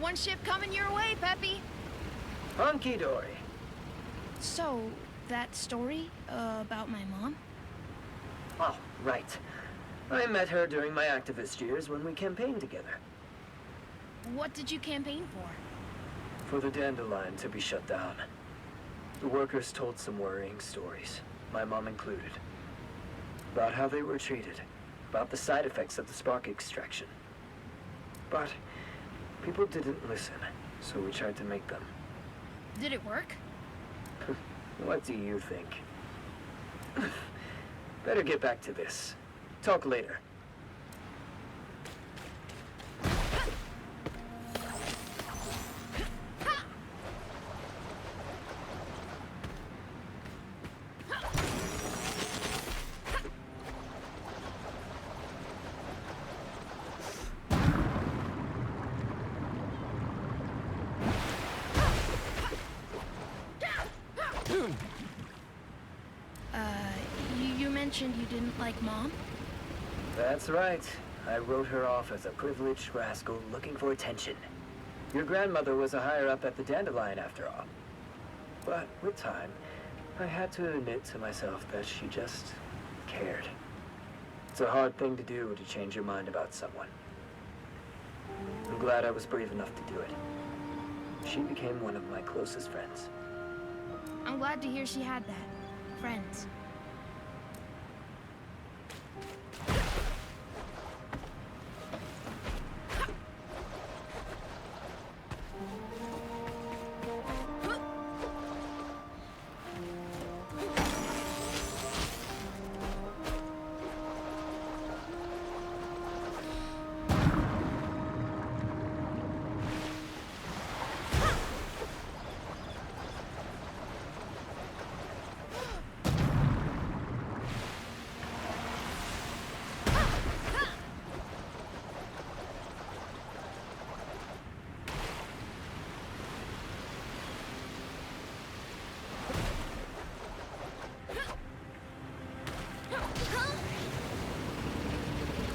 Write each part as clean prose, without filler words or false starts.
One ship coming your way, Peppy. Hunky dory. So, that story about my mom? Oh, right. I met her during my activist years when we campaigned together. What did you campaign for? For the Dandelion to be shut down. The workers told some worrying stories, my mom included. About how they were treated. About the side effects of the spark extraction. But people didn't listen, so we tried to make them. Did it work? What do you think? Better get back to this. Talk later. You mentioned you didn't like Mom? That's right. I wrote her off as a privileged rascal looking for attention. Your grandmother was a higher-up at the Dandelion, after all. But with time, I had to admit to myself that she just cared. It's a hard thing to do, to change your mind about someone. I'm glad I was brave enough to do it. She became one of my closest friends. I'm glad to hear she had that. Friends.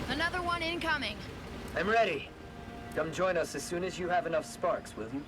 Another one incoming. I'm ready. Come join us as soon as you have enough sparks, will you?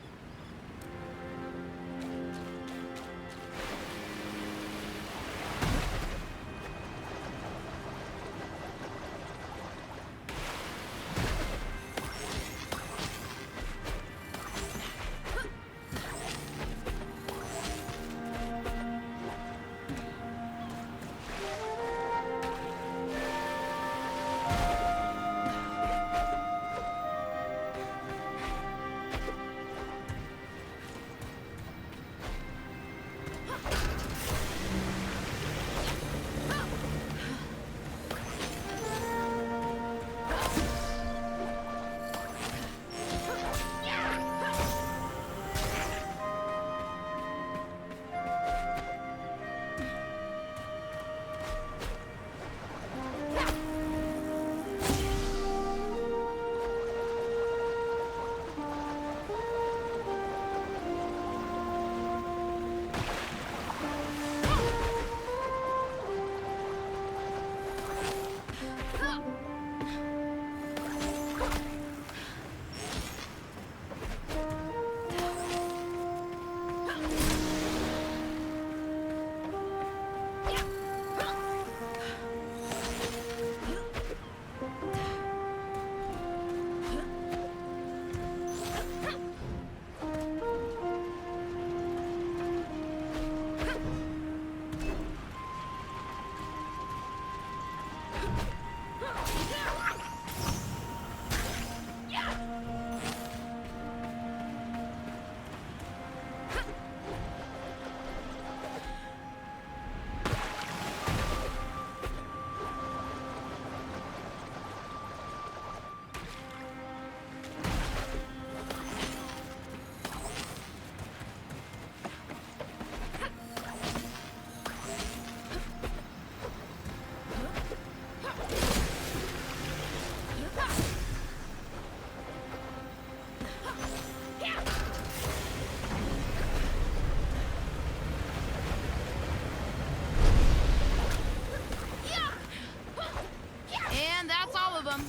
And that's all of them.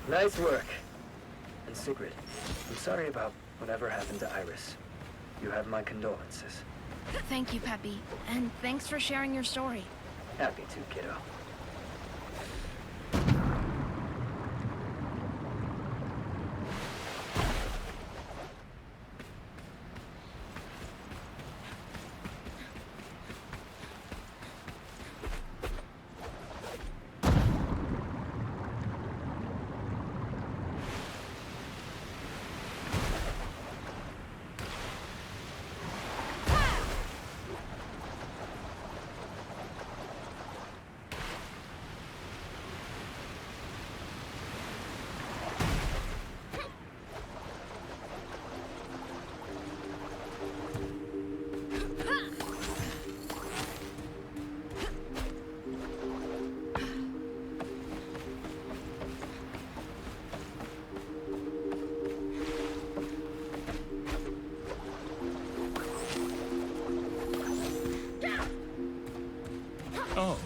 Nice work. And Sigrid, I'm sorry about whatever happened to Iris. You have my condolences. Thank you, Peppy. And thanks for sharing your story. Happy to, kiddo. Oh.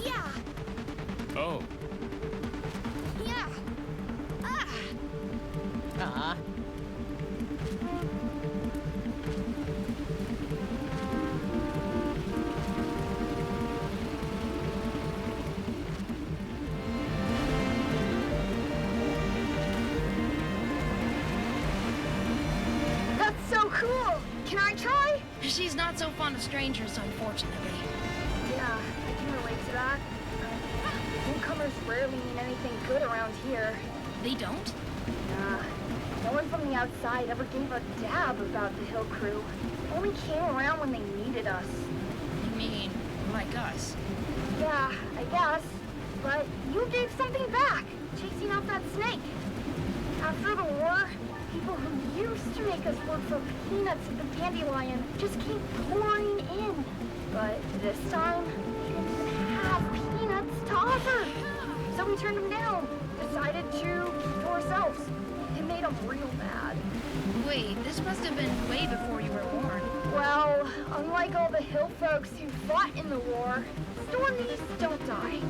Yeah! Oh. Yeah! Ah! Ah. That's so cool! Can I try? She's not so fond of strangers, unfortunately. Yeah, I can relate to that. Newcomers rarely mean anything good around here. They don't? Nah, no one from the outside ever gave a dab about the Hill Crew. Only came around when they needed us. You mean, like us? Yeah, I guess. But you gave something back, chasing out that snake. After the war, people who used to make us work for peanuts at the Dandelion just came pouring in. But this time, we didn't even have peanuts to offer. So we turned them down, decided to keep to ourselves. It made them real mad. Wait, this must have been way before you were born. Well, unlike all the hill folks who fought in the war, stories don't die.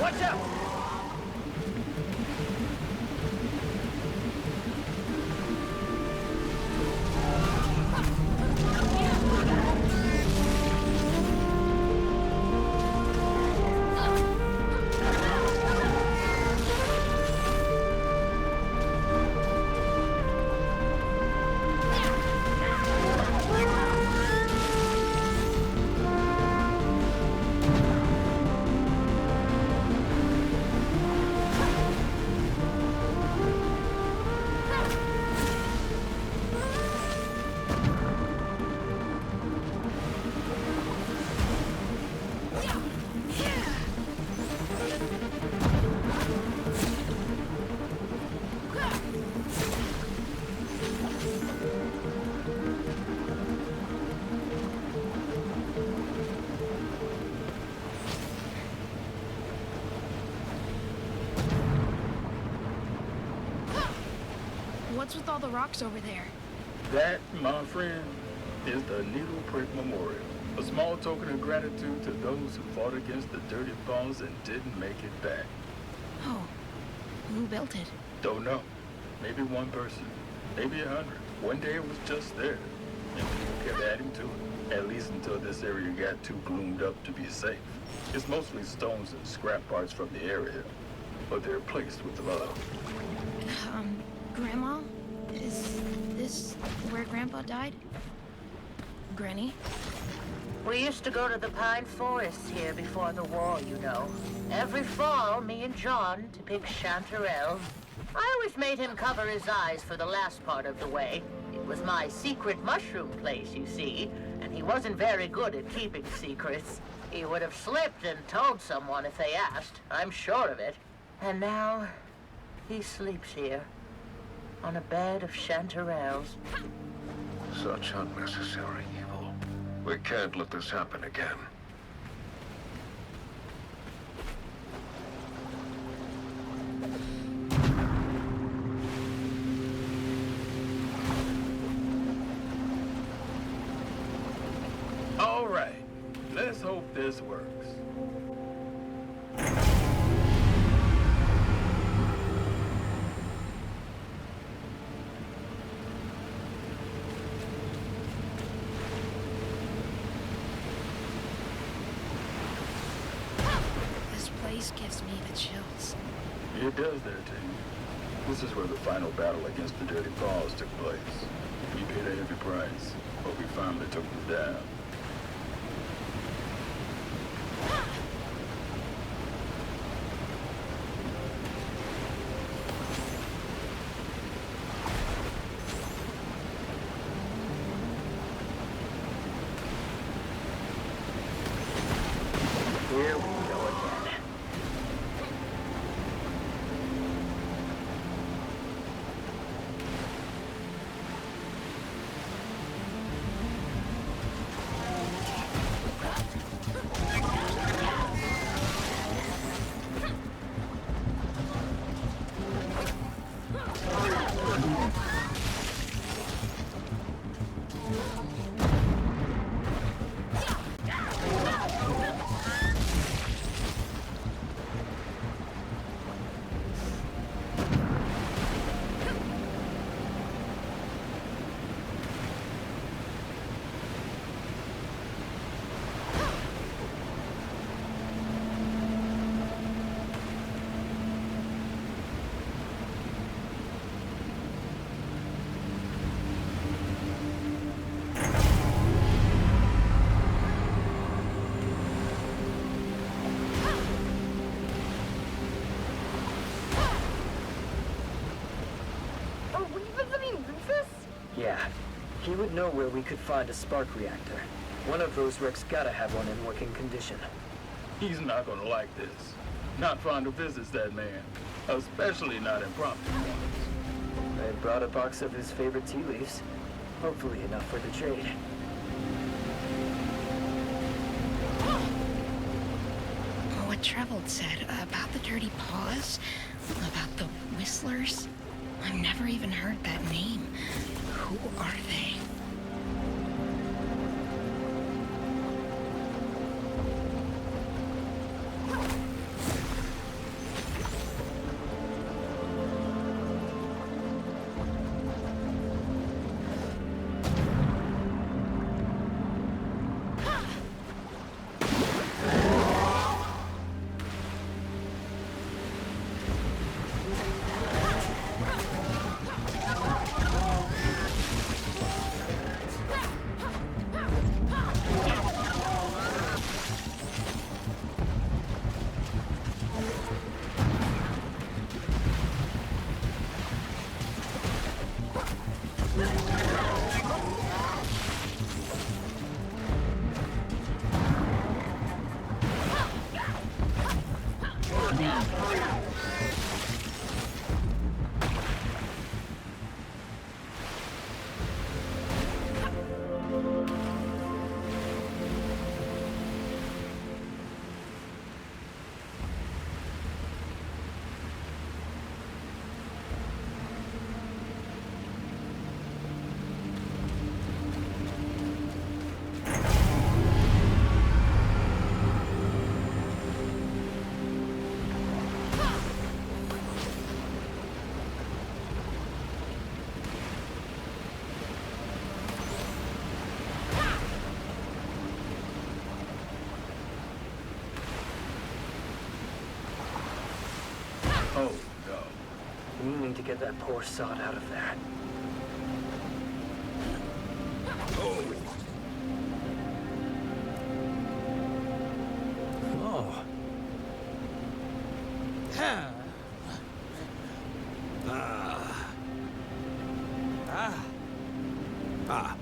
Watch out! What's with all the rocks over there? That, my friend, is the Needle Prick Memorial. A small token of gratitude to those who fought against the dirty bombs and didn't make it back. Oh, who built it? Don't know. Maybe one person. Maybe 100. One day it was just there. And people kept adding to it. At least until this area got too gloomed up to be safe. It's mostly stones and scrap parts from the area. But they're placed with love. Grandma? Is this where Grandpa died? Granny? We used to go to the pine forests here before the war, you know. Every fall, me and John, to pick chanterelles. I always made him cover his eyes for the last part of the way. It was my secret mushroom place, you see, and he wasn't very good at keeping secrets. He would have slipped and told someone if they asked, I'm sure of it. And now, he sleeps here, on a bed of chanterelles. Such unnecessary evil. We can't let this happen again. All right, let's hope this works. This place gives me the chills. It does there, too. This is where the final battle against the Dirty Paws took place. We paid a heavy price, but we finally took them down. Here we go again. Are we visiting Rufus? Yeah, he would know where we could find a spark reactor. One of those wrecks gotta have one in working condition. He's not gonna like this. Not fond of visits, that man. Especially not impromptu ones. I brought a box of his favorite tea leaves. Hopefully enough for the trade. What Trevold said about the Dirty Paws, about the Whistlers. I've never even heard that name. Who are they? Oh, no. We need to get that poor sod out of there. Ah.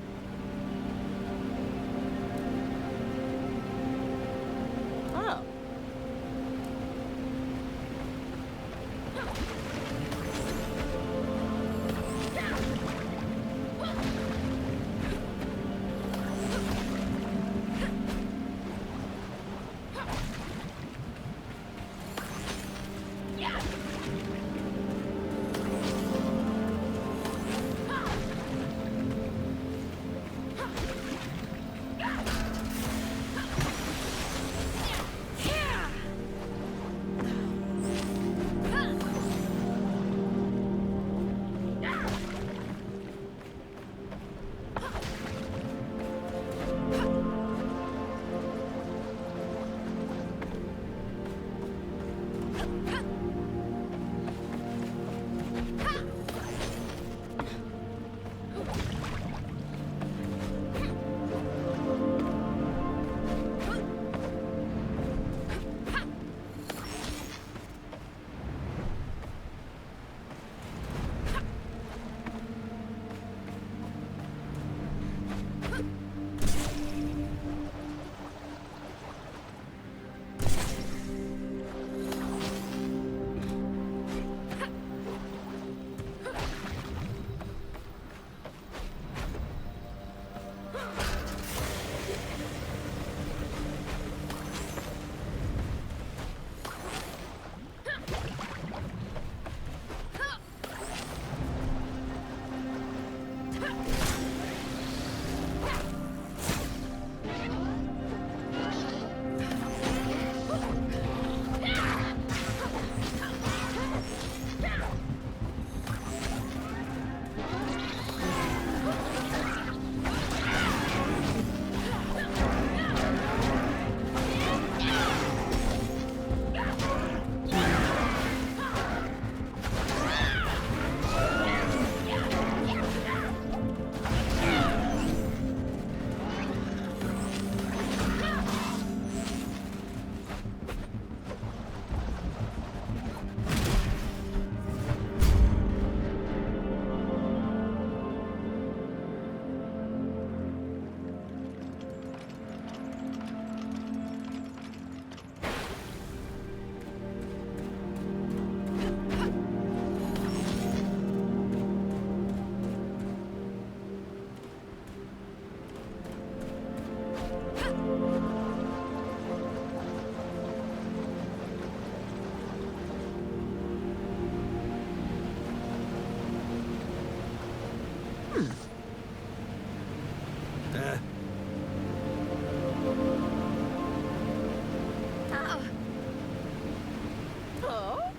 Oh.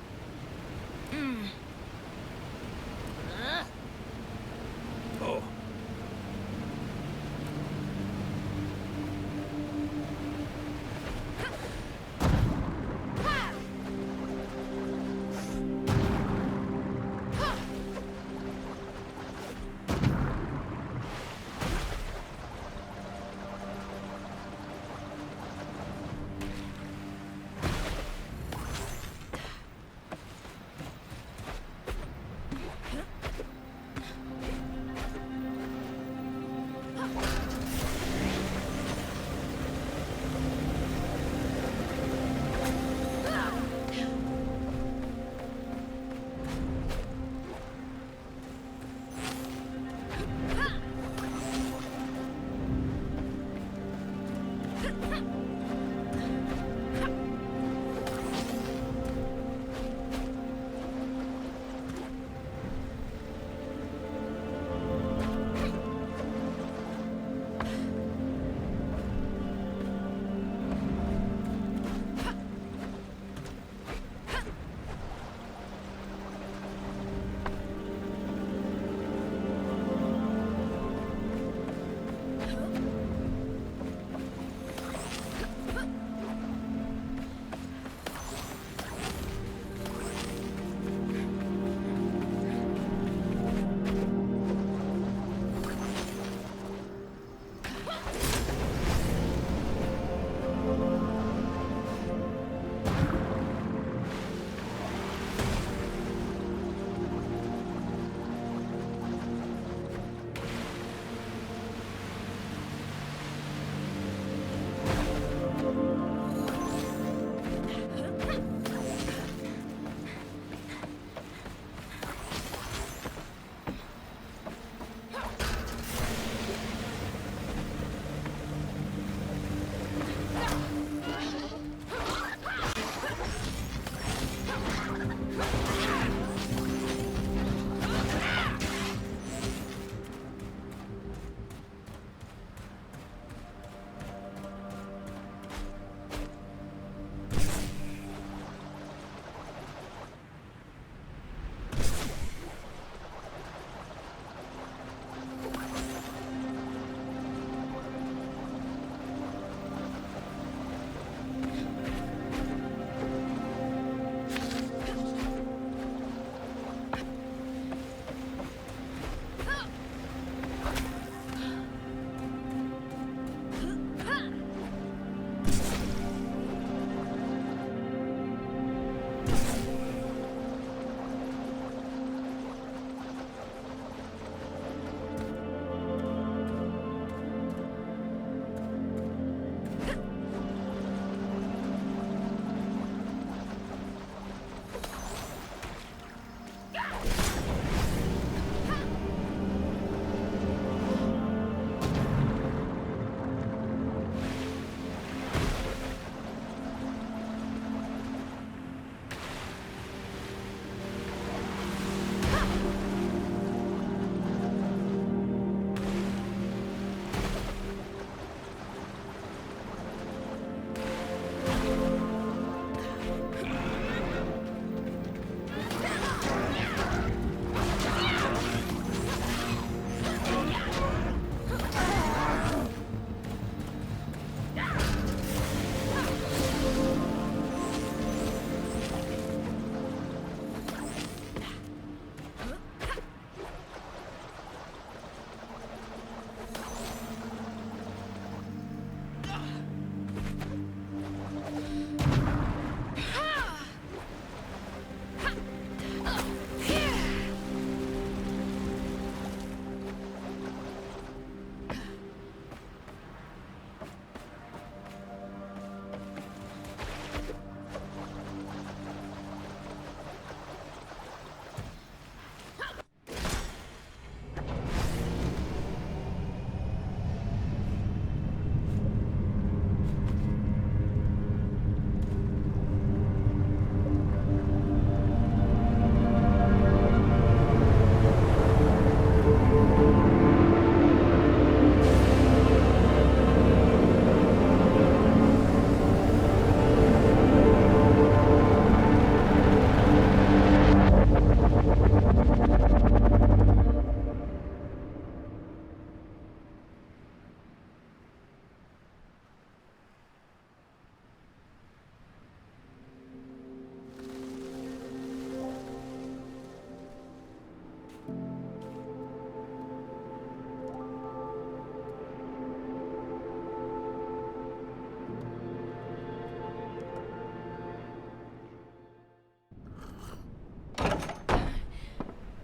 Oh.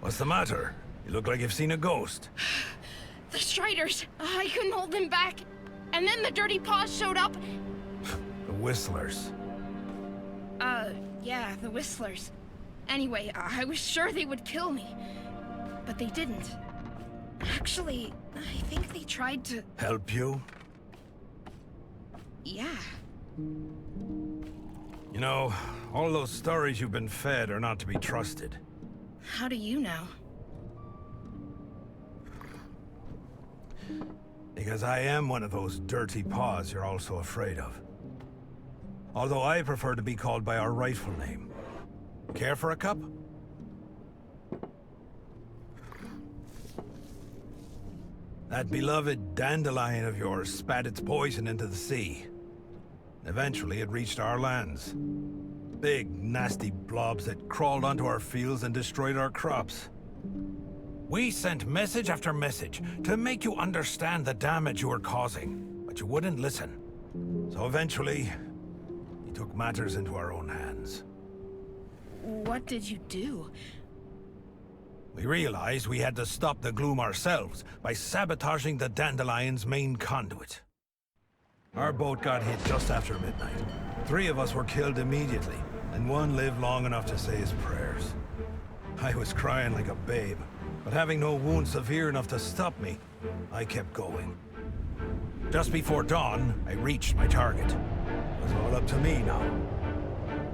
What's the matter? You look like you've seen a ghost. The Striders! I couldn't hold them back. And then the Dirty Paws showed up. The Whistlers. Yeah, the Whistlers. Anyway, I was sure they would kill me. But they didn't. Actually, I think they tried to... Help you? Yeah. You know, all those stories you've been fed are not to be trusted. How do you know? Because I am one of those dirty paws you're all so afraid of. Although I prefer to be called by our rightful name. Care for a cup? That beloved dandelion of yours spat its poison into the sea. Eventually, it reached our lands. Big, nasty blobs that crawled onto our fields and destroyed our crops. We sent message after message to make you understand the damage you were causing, but you wouldn't listen. So eventually, we took matters into our own hands. What did you do? We realized we had to stop the gloom ourselves by sabotaging the Dandelion's main conduit. Our boat got hit just after midnight. 3 of us were killed immediately, and 1 lived long enough to say his prayers. I was crying like a babe, but having no wound severe enough to stop me, I kept going. Just before dawn, I reached my target. It was all up to me now.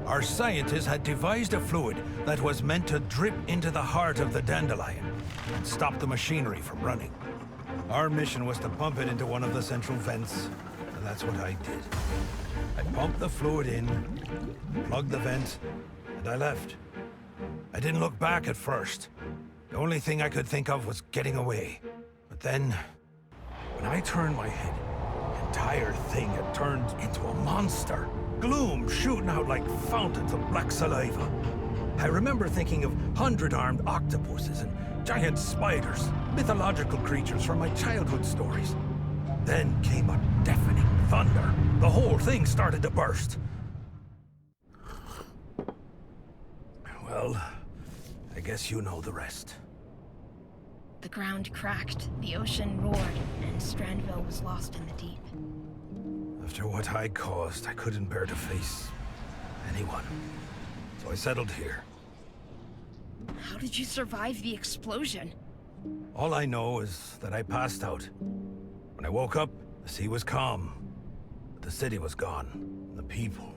Our scientists had devised a fluid that was meant to drip into the heart of the dandelion and stop the machinery from running. Our mission was to pump it into one of the central vents, and that's what I did. I pumped the fluid in, plugged the vent, and I left. I didn't look back at first. The only thing I could think of was getting away. But then, when I turned my head, the entire thing had turned into a monster. Gloom shooting out like fountains of black saliva. I remember thinking of 100-armed octopuses and giant spiders, mythological creatures from my childhood stories. Then came a deafening thunder. The whole thing started to burst. Well, I guess you know the rest. The ground cracked, the ocean roared, and Strandville was lost in the deep. After what I caused, I couldn't bear to face anyone. So I settled here. How did you survive the explosion? All I know is that I passed out. When I woke up, the sea was calm. But the city was gone. And the people.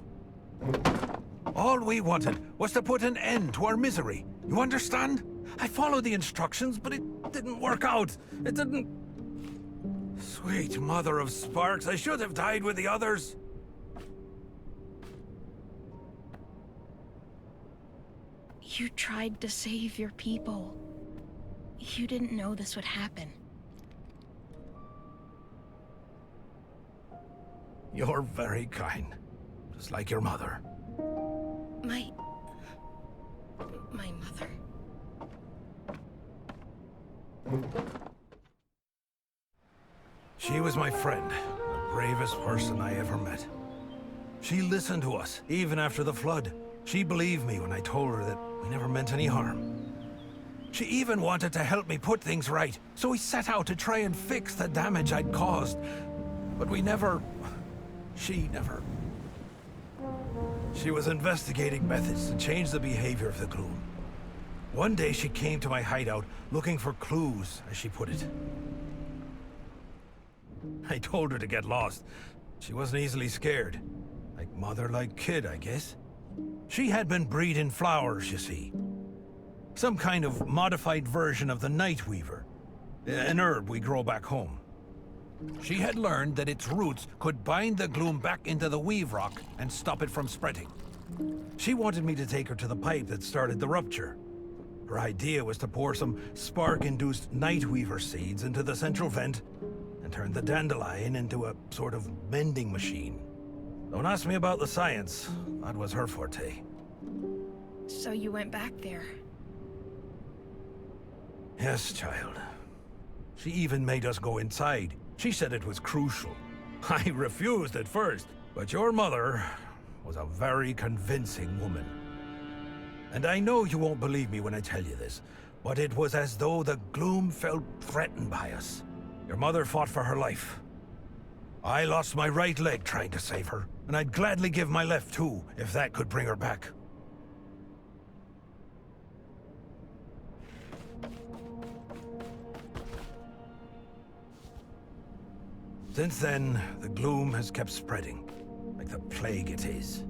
All we wanted was to put an end to our misery. You understand? I followed the instructions, but it didn't work out. It didn't... Sweet mother of sparks, I should have died with the others. You tried to save your people. You didn't know this would happen. You're very kind. Just like your mother. My mother. She was my friend, the bravest person I ever met. She listened to us, even after the flood. She believed me when I told her that we never meant any harm. She even wanted to help me put things right, so we set out to try and fix the damage I'd caused. But we never... She never... She was investigating methods to change the behavior of the gloom. One day she came to my hideout looking for clues, as she put it. I told her to get lost. She wasn't easily scared. Like mother, like kid, I guess. She had been breeding flowers, you see. Some kind of modified version of the night weaver. An herb we grow back home. She had learned that its roots could bind the gloom back into the weave rock and stop it from spreading. She wanted me to take her to the pipe that started the rupture. Her idea was to pour some spark-induced night weaver seeds into the central vent and turn the dandelion into a sort of mending machine. Don't ask me about the science. That was her forte. So you went back there? Yes, child. She even made us go inside. She said it was crucial. I refused at first, but your mother was a very convincing woman. And I know you won't believe me when I tell you this, but it was as though the gloom felt threatened by us. Your mother fought for her life. I lost my right leg trying to save her, and I'd gladly give my left too, if that could bring her back. Since then, the gloom has kept spreading, like the plague it is.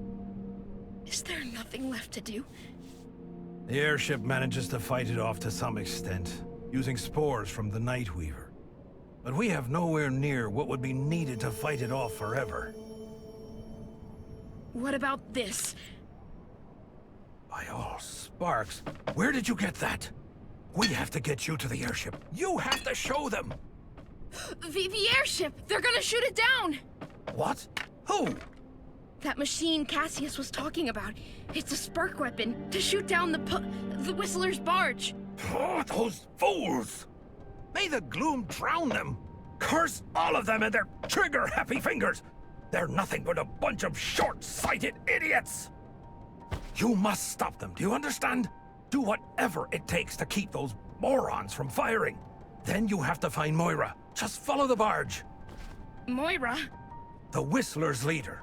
Is there nothing left to do? The airship manages to fight it off to some extent, using spores from the Nightweaver. But we have nowhere near what would be needed to fight it off forever. What about this? By all sparks, where did you get that? We have to get you to the airship. You have to show them! The airship! They're gonna shoot it down! What? Who? That machine Cassius was talking about. It's a spark weapon to shoot down the Whistler's barge. Oh, those fools! May the gloom drown them! Curse all of them and their trigger-happy fingers! They're nothing but a bunch of short-sighted idiots! You must stop them, do you understand? Do whatever it takes to keep those morons from firing. Then you have to find Moira. Just follow the barge. Moira? The Whistler's leader.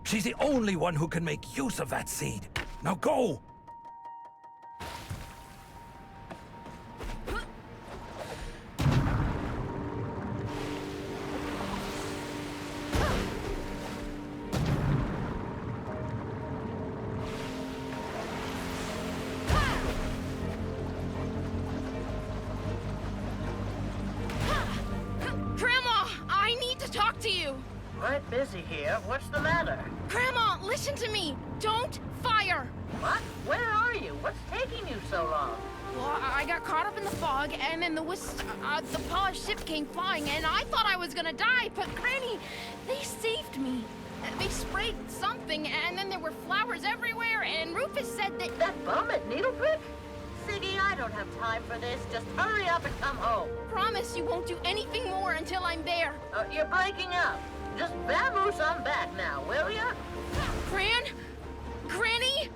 She's the only one who can make use of that seed. Now go! Grandma, I need to talk to you. Quite busy here. What's the matter? Grandma, listen to me. Don't fire. What? Where are you? What's taking you so long? Well, I got caught up in the fog, and then the polished ship came flying, and I thought I was gonna die, but Granny, they saved me. They sprayed something, and then there were flowers everywhere, and Rufus said that... That bum at Needleprick? Siggy, I don't have time for this. Just hurry up and come home. Promise you won't do anything more until I'm there. You're breaking up. Just vamoose on back now, will ya? Granny?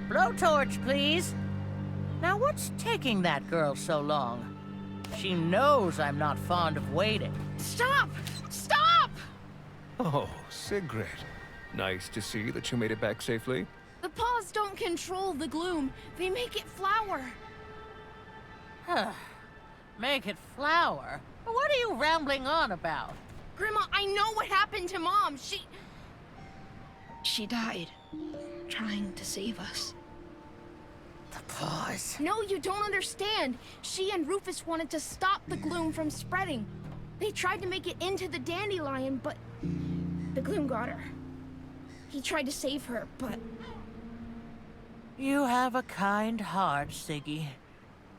Blowtorch, please. Now, what's taking that girl so long? She knows I'm not fond of waiting. Stop! Stop! Oh, Sigrid. Nice to see that you made it back safely. The paws don't control the gloom. They make it flower. Make it flower? What are you rambling on about? Grandma, I know what happened to Mom. She died trying to save us. The paws. No, you don't understand. She and Rufus wanted to stop the gloom from spreading. They tried to make it into the dandelion, but the gloom got her. He tried to save her, but... You have a kind heart, Siggy.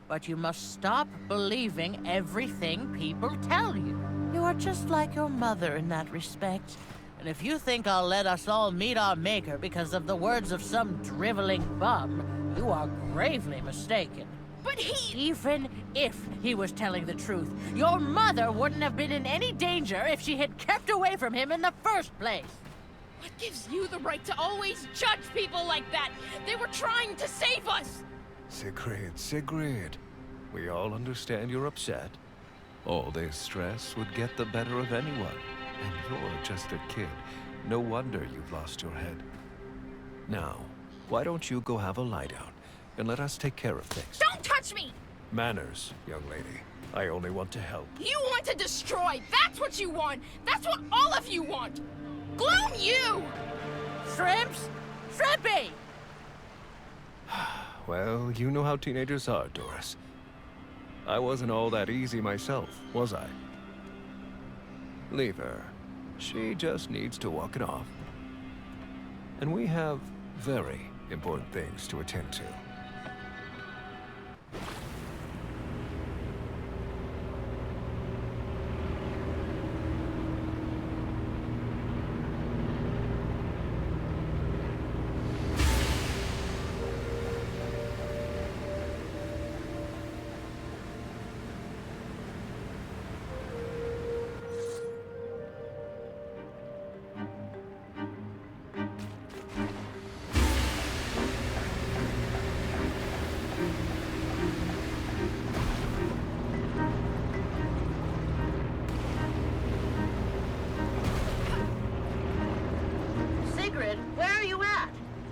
But you must stop believing everything people tell you. You are just like your mother in that respect. And if you think I'll let us all meet our maker because of the words of some driveling bum, you are gravely mistaken. But he... Even if he was telling the truth, your mother wouldn't have been in any danger if she had kept away from him in the first place. What gives you the right to always judge people like that? They were trying to save us! Sigrid. We all understand you're upset. All this stress would get the better of anyone. And you're just a kid. No wonder you've lost your head. Now, why don't you go have a lie down, and let us take care of things. Don't touch me! Manners, young lady. I only want to help. You want to destroy! That's what you want! That's what all of you want! Gloom you! Shrimps? Shrimpy! Well, you know how teenagers are, Doris. I wasn't all that easy myself, was I? Leave her. She just needs to walk it off. And we have very important things to attend to.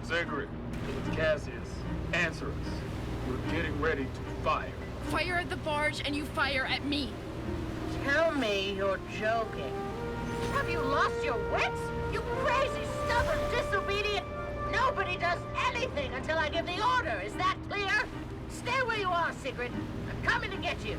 Sigrid, it's Cassius. Answer us. We're getting ready to fire. Fire at the barge and you fire at me. Tell me you're joking. Have you lost your wits? You crazy, stubborn, disobedient... Nobody does anything until I give the order. Is that clear? Stay where you are, Sigrid. I'm coming to get you.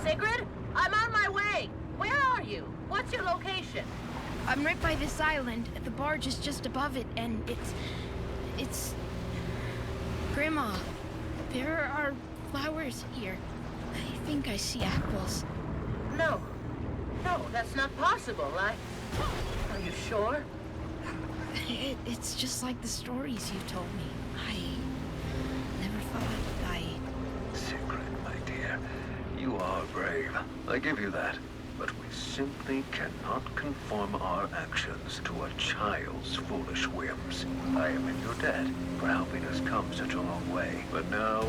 Sigrid? I'm on my way. Where are you? What's your location? I'm right by this island. The barge is just above it, and it's... Grandma, there are flowers here. I think I see apples. No, that's not possible. Are you sure? It's just like the stories you told me. I never thought I'd... Sigrid, my dear, you are brave. I give you that. But we simply cannot conform our actions to a child's foolish whims. I am in your debt for helping us come such a long way. But now,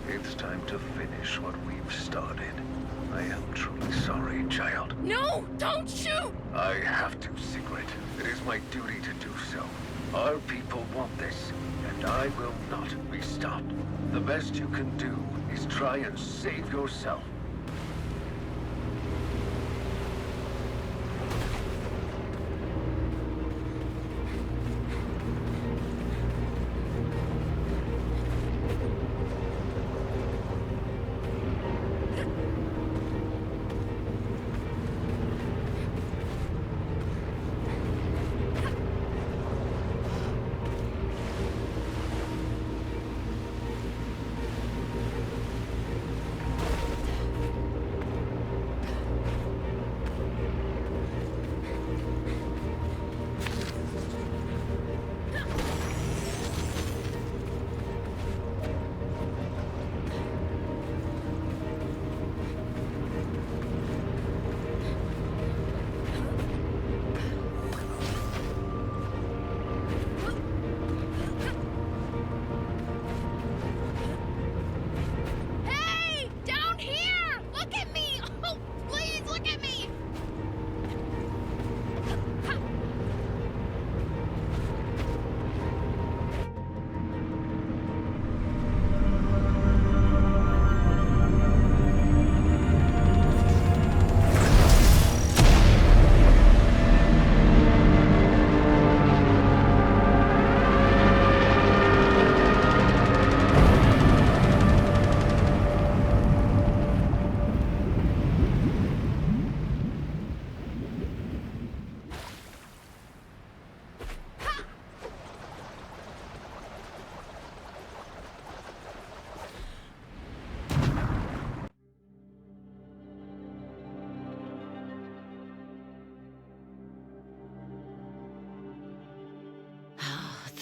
it's time to finish what we've started. I am truly sorry, child. No! Don't shoot! I have to, Sigrid. It is my duty to do so. Our people want this, and I will not be stopped. The best you can do is try and save yourself.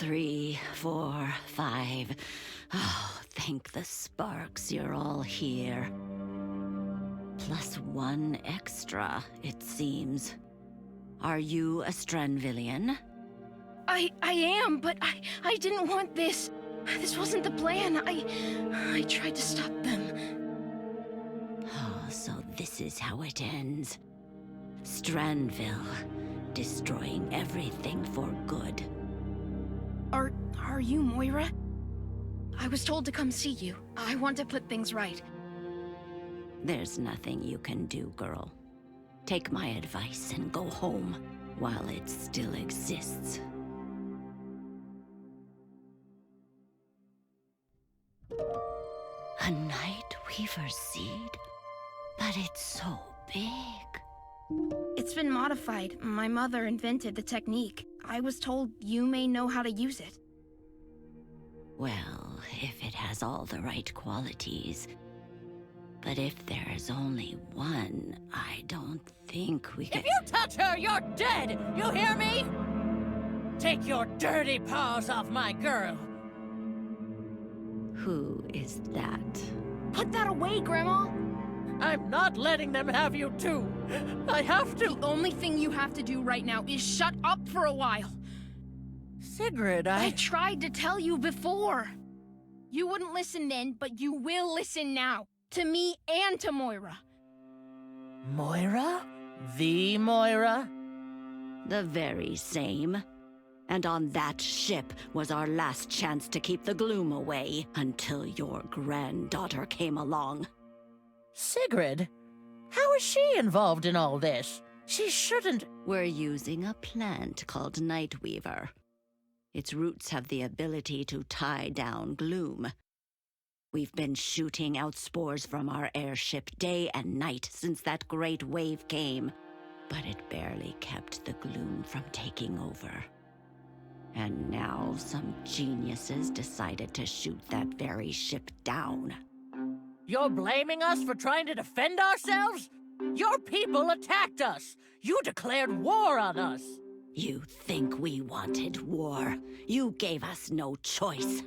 3, 4, 5. Oh, thank the sparks you're all here. Plus 1 extra, it seems. Are you a Stranvillian? I am, but I didn't want this. This wasn't the plan. I tried to stop them. Oh, so this is how it ends. Stranville, destroying everything for good. Are you Moira? I was told to come see you. I want to put things right. There's nothing you can do, girl. Take my advice and go home while it still exists. A Night Weaver seed? But it's so big. It's been modified. My mother invented the technique. I was told you may know how to use it. Well, if it has all the right qualities. But if there's only one, I don't think we can— If you touch her, you're dead! You hear me? Take your dirty paws off my girl! Who is that? Put that away, Grandma! I'm not letting them have you too! I have to— The only thing you have to do right now is shut up for a while. Sigrid, I tried to tell you before. You wouldn't listen then, but you will listen now. To me and to Moira. Moira? The Moira? The very same. And on that ship was our last chance to keep the gloom away until your granddaughter came along. Sigrid? How is she involved in all this? She shouldn't— We're using a plant called Nightweaver. Its roots have the ability to tie down gloom. We've been shooting out spores from our airship day and night since that great wave came, but it barely kept the gloom from taking over. And now some geniuses decided to shoot that very ship down. You're blaming us for trying to defend ourselves? Your people attacked us! You declared war on us! You think we wanted war? You gave us no choice.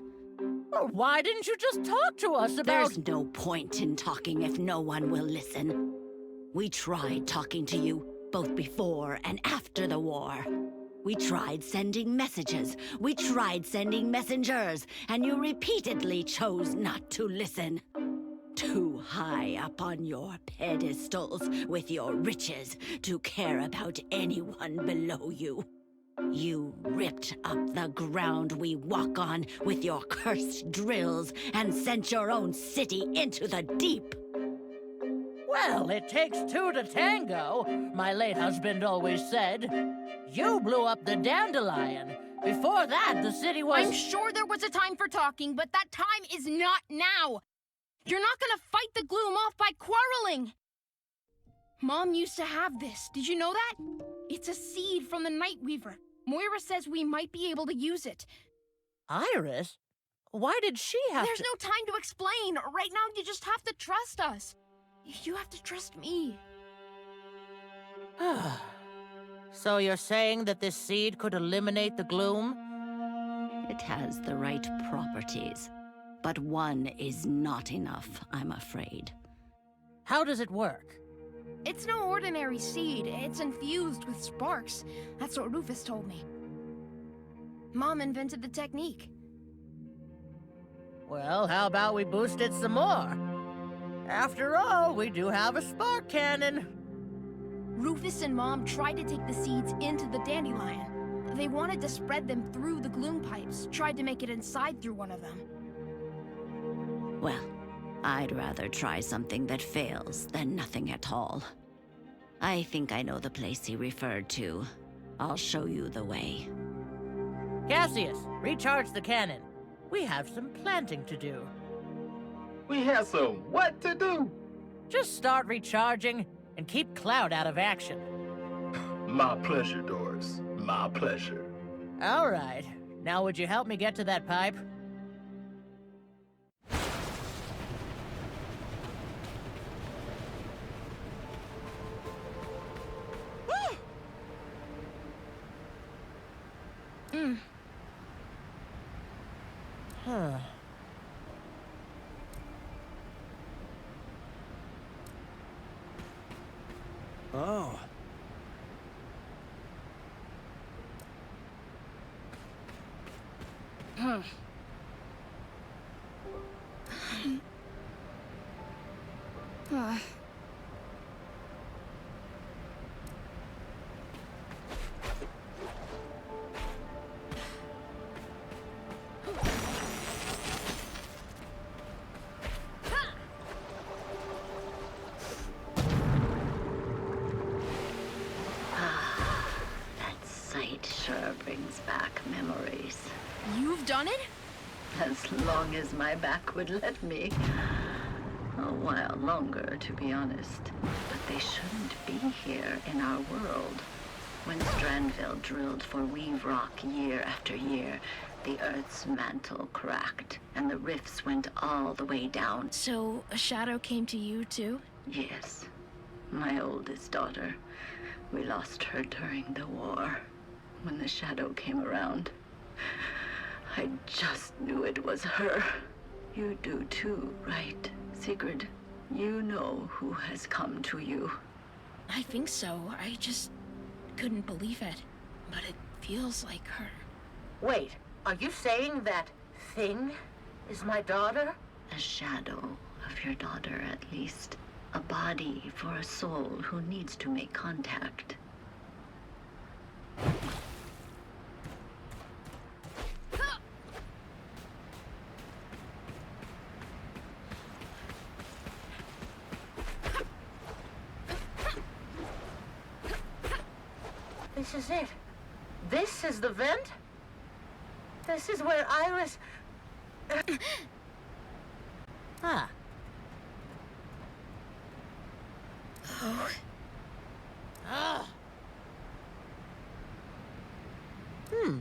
Well, why didn't you just talk to us about— There's no point in talking if no one will listen. We tried talking to you, both before and after the war. We tried sending messages. We tried sending messengers, and you repeatedly chose not to listen. Too high up on your pedestals with your riches to care about anyone below you. You ripped up the ground we walk on with your cursed drills and sent your own city into the deep. Well, it takes two to tango, my late husband always said. You blew up the dandelion. Before that, the city was— I'm sure there was a time for talking, but that time is not now. You're not gonna fight the gloom off by quarreling. Mom used to have this. Did you know that? It's a seed from the Nightweaver. Moira says we might be able to use it. Iris? Why did she have There's to— no time to explain. Right now, you just have to trust us. You have to trust me. So you're saying that this seed could eliminate the gloom? It has the right properties, but one is not enough, I'm afraid. How does it work? It's no ordinary seed. It's infused with sparks. That's what Rufus told me. Mom invented the technique. Well, how about we boost it some more? After all, we do have a spark cannon. Rufus and Mom tried to take the seeds into the dandelion. They wanted to spread them through the gloom pipes, tried to make it inside through one of them. Well, I'd rather try something that fails than nothing at all. I think I know the place he referred to. I'll show you the way. Cassius, recharge the cannon. We have some planting to do. We have some what to do? Just start recharging and keep Cloud out of action. My pleasure, Doris. My pleasure. All right. Now would you help me get to that pipe? Huh. Oh. That sight sure brings back memories. You've done it? As long as my back would let me. A while longer, to be honest. But they shouldn't be here in our world. When Strandville drilled for Weave Rock year after year, the Earth's mantle cracked, and the rifts went all the way down. So, a shadow came to you, too? Yes, my oldest daughter. We lost her during the war. When the shadow came around, I just knew it was her. You do too, right, Sigrid? You know who has come to you. I think so. I just couldn't believe it. But it feels like her. Wait, are you saying that thing is my daughter? A shadow of your daughter, at least. A body for a soul who needs to make contact. This is it. This is the vent? This is where Iris... Huh. Oh. Ah. Hmm.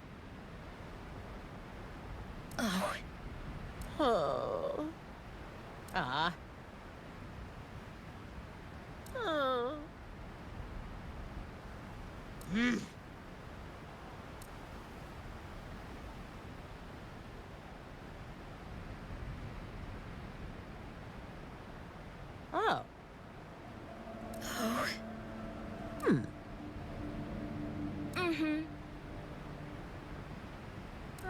Oh. Oh. Ah. Oh. Hmm. Oh. Oh. Hmm. Mm-hmm.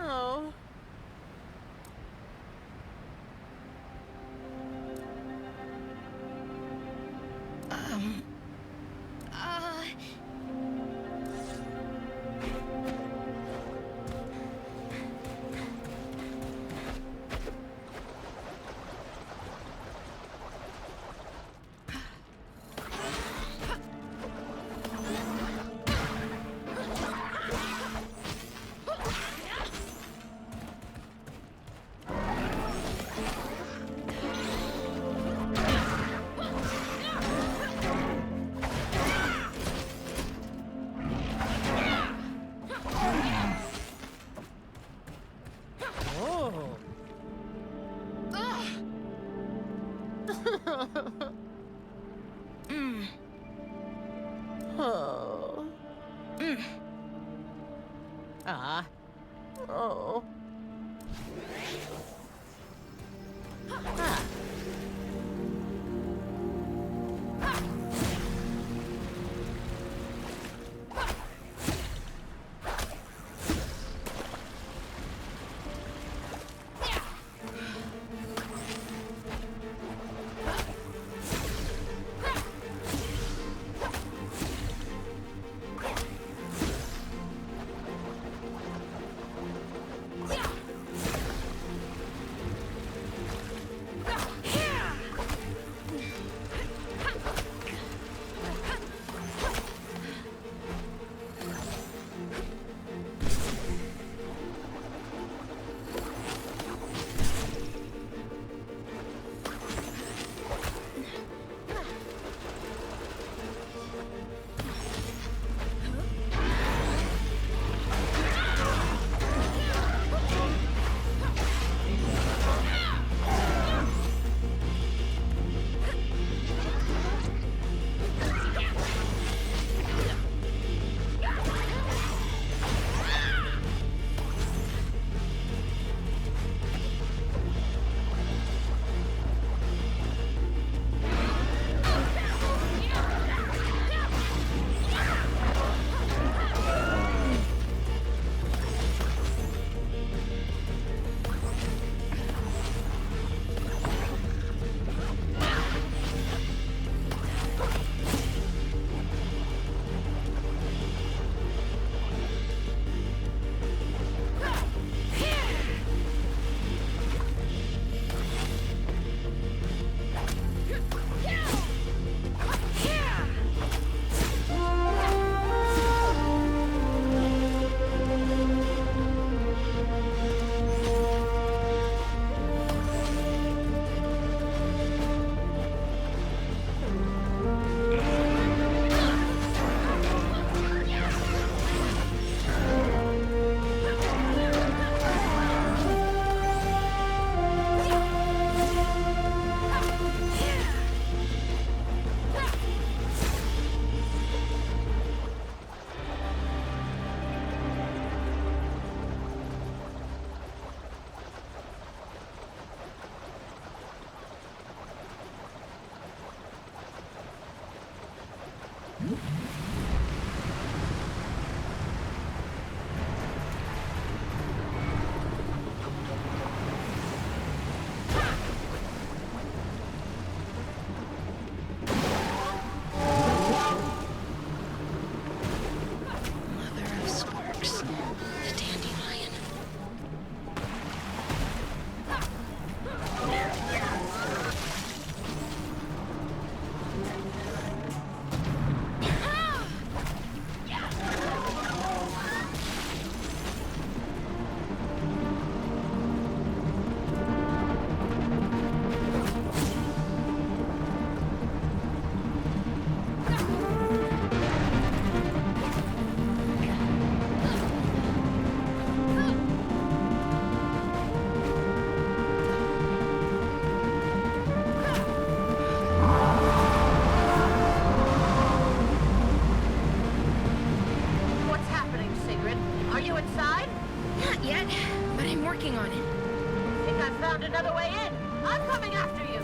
Oh. Oh. Ah. Oh. Ah. you inside? Not yet, but I'm working on it. Think I found another way in. I'm coming after you.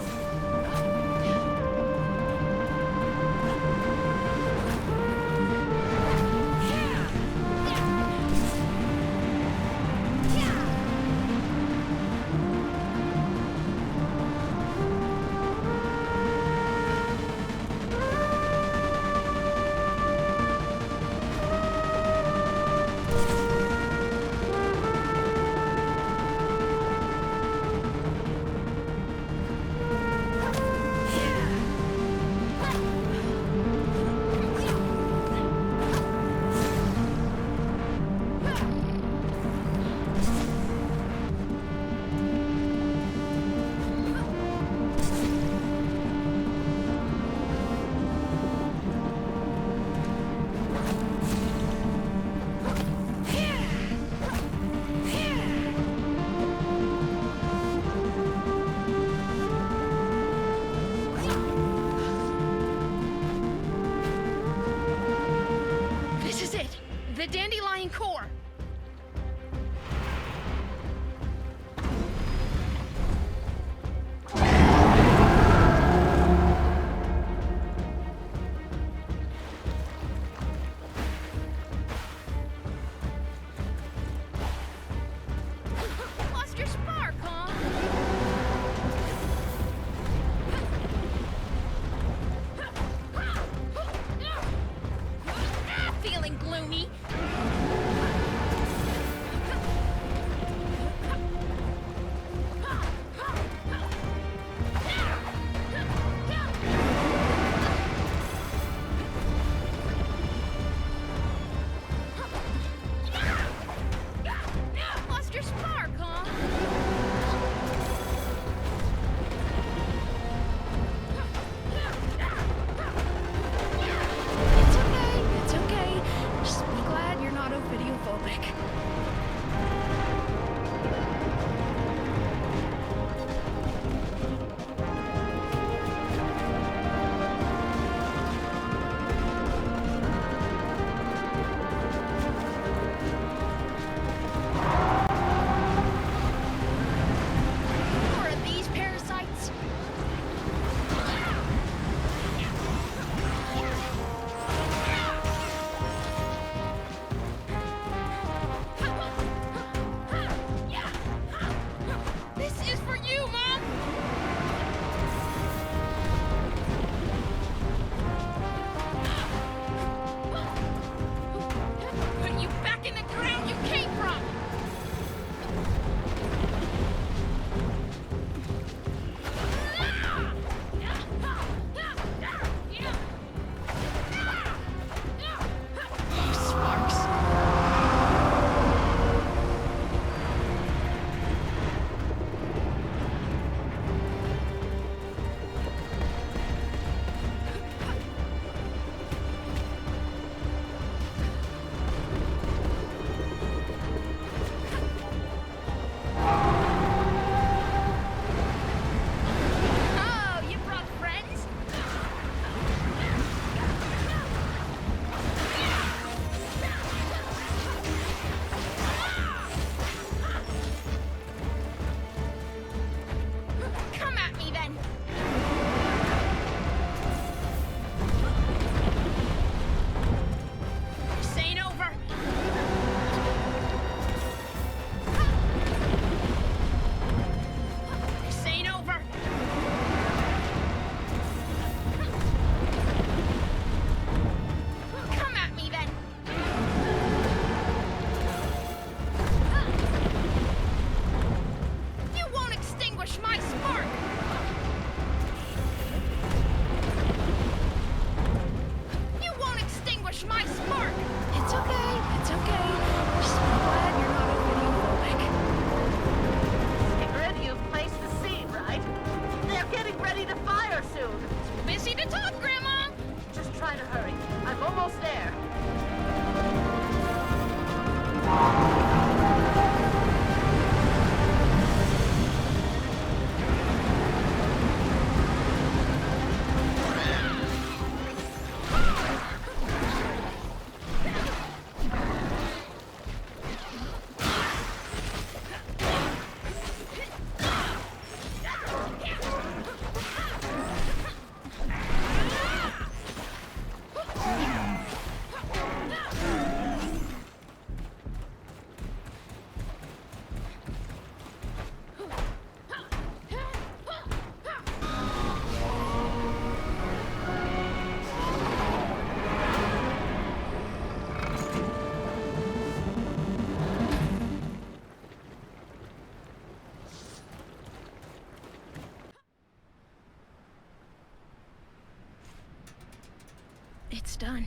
almost done.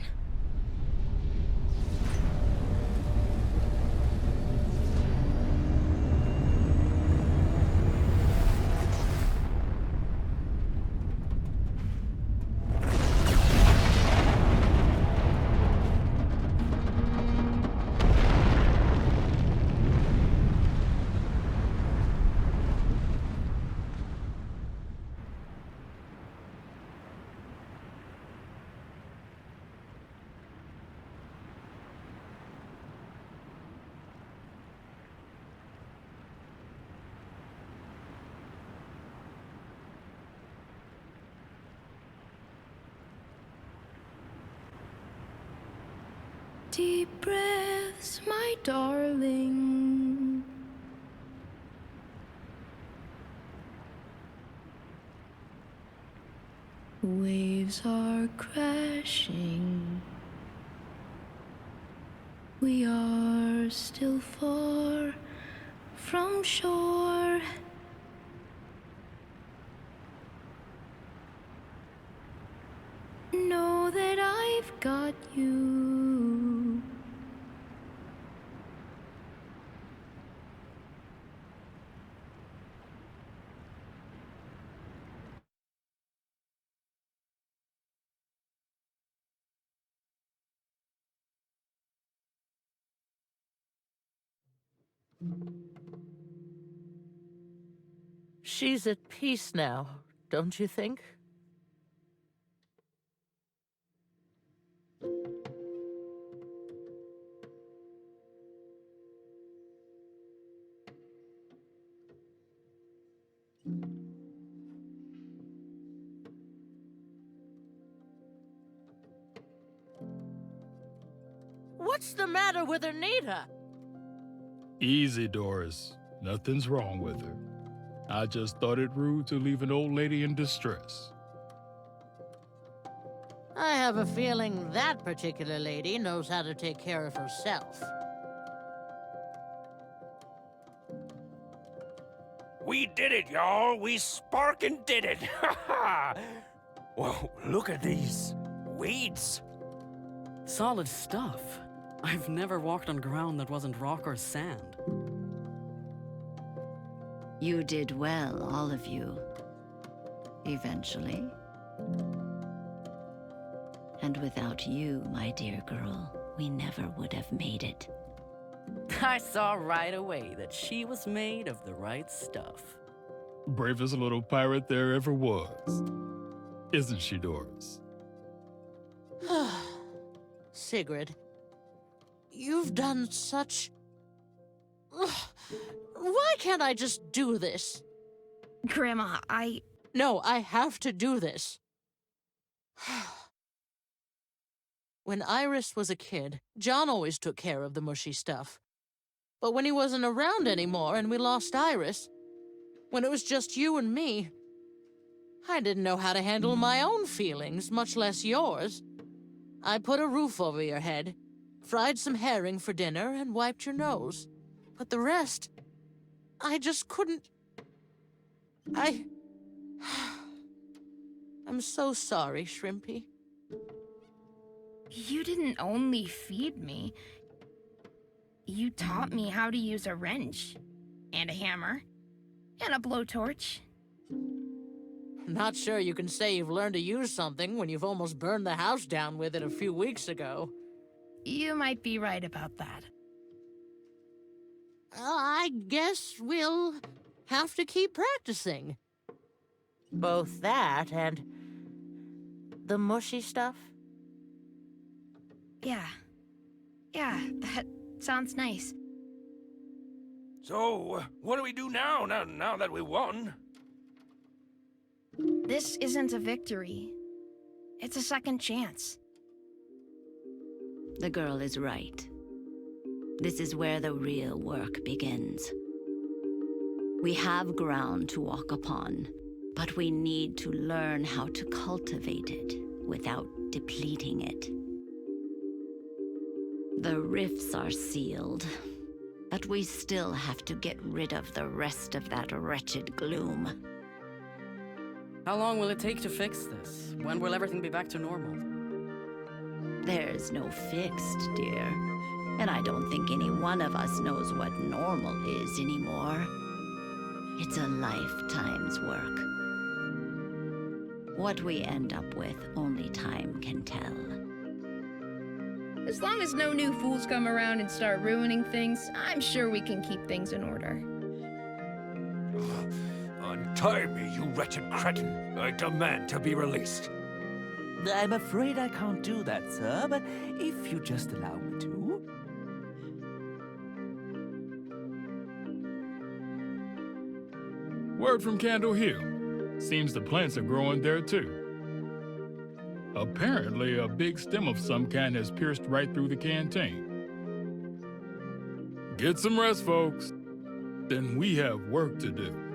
Deep breaths, my darling. Waves are crashing. We are still far from shore. Know that I've got you. She's at peace now, don't you think? What's the matter with Anita? Easy, Doris. Nothing's wrong with her. I just thought it rude to leave an old lady in distress. I have a feeling that particular lady knows how to take care of herself. We did it, y'all. We sparkin' did it. Whoa, look at these weeds. Solid stuff. I've never walked on ground that wasn't rock or sand. You did well, all of you. Eventually. And without you, my dear girl, we never would have made it. I saw right away that she was made of the right stuff. Bravest little pirate there ever was. Isn't she, Doris? Sigrid, you've done such... Why can't I just do this? Grandma, No, I have to do this. When Iris was a kid, John always took care of the mushy stuff. But when he wasn't around anymore and we lost Iris, when it was just you and me, I didn't know how to handle my own feelings, much less yours. I put a roof over your head, fried some herring for dinner, and wiped your nose. But the rest, I just couldn't... I'm so sorry, Shrimpy. you didn't only feed me. You taught me how to use a wrench, and a hammer, and a blowtorch. Not sure you can say you've learned to use something when you've almost burned the house down with it a few weeks ago. You might be right about that. I guess we'll have to keep practicing. Both that and the mushy stuff. Yeah, that sounds nice. So, what do we do now that we won? This isn't a victory. It's a second chance. The girl is right. This is where the real work begins. We have ground to walk upon, but we need to learn how to cultivate it without depleting it. The rifts are sealed, but we still have to get rid of the rest of that wretched gloom. How long will it take to fix this? When will everything be back to normal? There's no fixed, dear. And I don't think any one of us knows what normal is anymore. It's a lifetime's work. What we end up with, only time can tell. As long as no new fools come around and start ruining things, I'm sure we can keep things in order. Untie me, you wretched cretin. I demand to be released. I'm afraid I can't do that, sir, but if you just allow me to. Word from Candle Hill. Seems the plants are growing there too. Apparently, a big stem of some kind has pierced right through the canteen. Get some rest, folks. Then we have work to do.